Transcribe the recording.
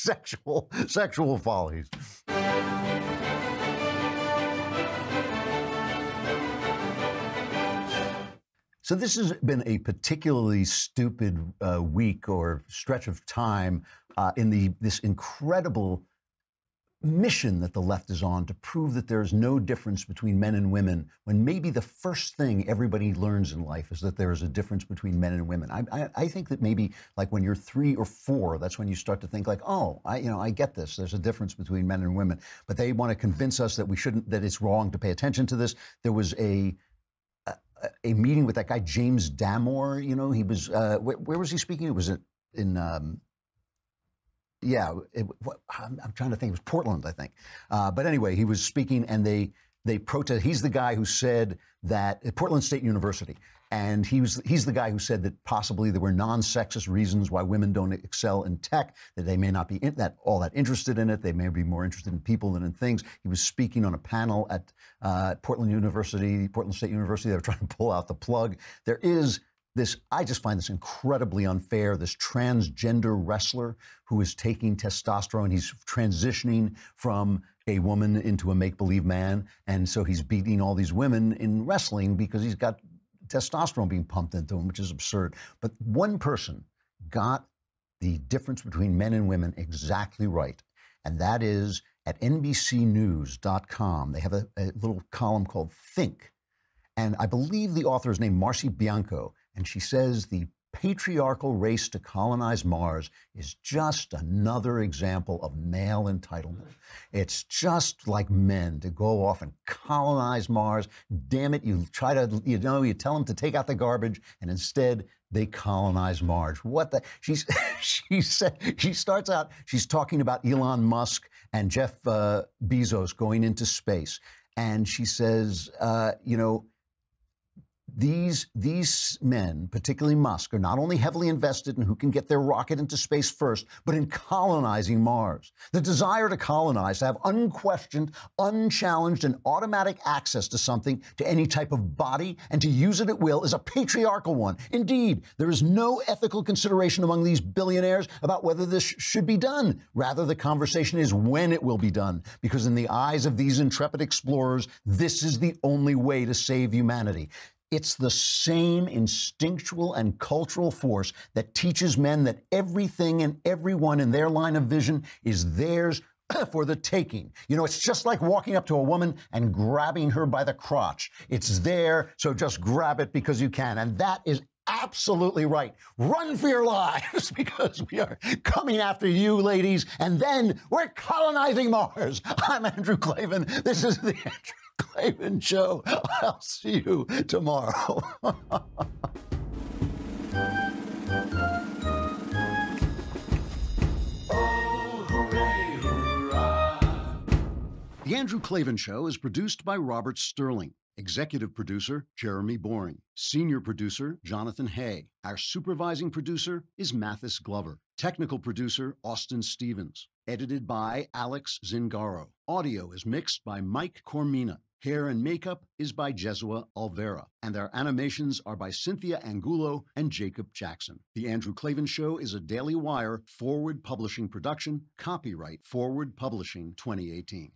sexual follies. So this has been a particularly stupid week or stretch of time in this incredible mission that the left is on to prove that there's no difference between men and women, when maybe the first thing everybody learns in life is that there is a difference between men and women. I think that maybe like when you're 3 or 4, that's when you start to think like, oh, I get this. There's a difference between men and women. But they want to convince us that we shouldn't, that it's wrong to pay attention to this. There was a meeting with that guy, James Damore. You know, he was, where was he speaking? It was in I'm trying to think. It was Portland, I think. But anyway, he was speaking, and they protest. He's the guy who said that at Portland State University, and he's the guy who said that possibly there were non-sexist reasons why women don't excel in tech, that they may not be all that interested in it. They may be more interested in people than in things. He was speaking on a panel at Portland State University. They were trying to pull out the plug. There is this, I just find this incredibly unfair, this transgender wrestler who is taking testosterone. He's transitioning from a woman into a make-believe man. And so he's beating all these women in wrestling because he's got testosterone being pumped into him, which is absurd. But one person got the difference between men and women exactly right. And that is at NBCnews.com. They have a little column called Think. And I believe the author is named Marcy Bianco. And she says the patriarchal race to colonize Mars is just another example of male entitlement. It's just like men to go off and colonize Mars. Damn it, you try to, you tell them to take out the garbage, and instead they colonize Mars. What the? She starts out, she's talking about Elon Musk and Jeff Bezos going into space. And she says, these men, particularly Musk, are not only heavily invested in who can get their rocket into space first, but in colonizing Mars. The desire to colonize, to have unquestioned, unchallenged, and automatic access to something, to any type of body, and to use it at will is a patriarchal one. Indeed, there is no ethical consideration among these billionaires about whether this should be done. Rather, the conversation is when it will be done, because in the eyes of these intrepid explorers, this is the only way to save humanity. It's the same instinctual and cultural force that teaches men that everything and everyone in their line of vision is theirs for the taking. It's just like walking up to a woman and grabbing her by the crotch. It's there, so just grab it because you can. And that is absolutely right. Run for your lives, because we are coming after you, ladies, and then we're colonizing Mars. I'm Andrew Klavan. This is the Andrew Klavan Show. I'll see you tomorrow. The Andrew Klavan Show is produced by Robert Sterling. Executive producer, Jeremy Boring. Senior producer, Jonathan Hay. Our supervising producer is Mathis Glover. Technical producer, Austin Stevens. Edited by Alex Zingaro. Audio is mixed by Mike Cormina. Hair and makeup is by Jesua Alvera. And our animations are by Cynthia Angulo and Jacob Jackson. The Andrew Klavan Show is a Daily Wire Forward Publishing production. Copyright Forward Publishing 2018.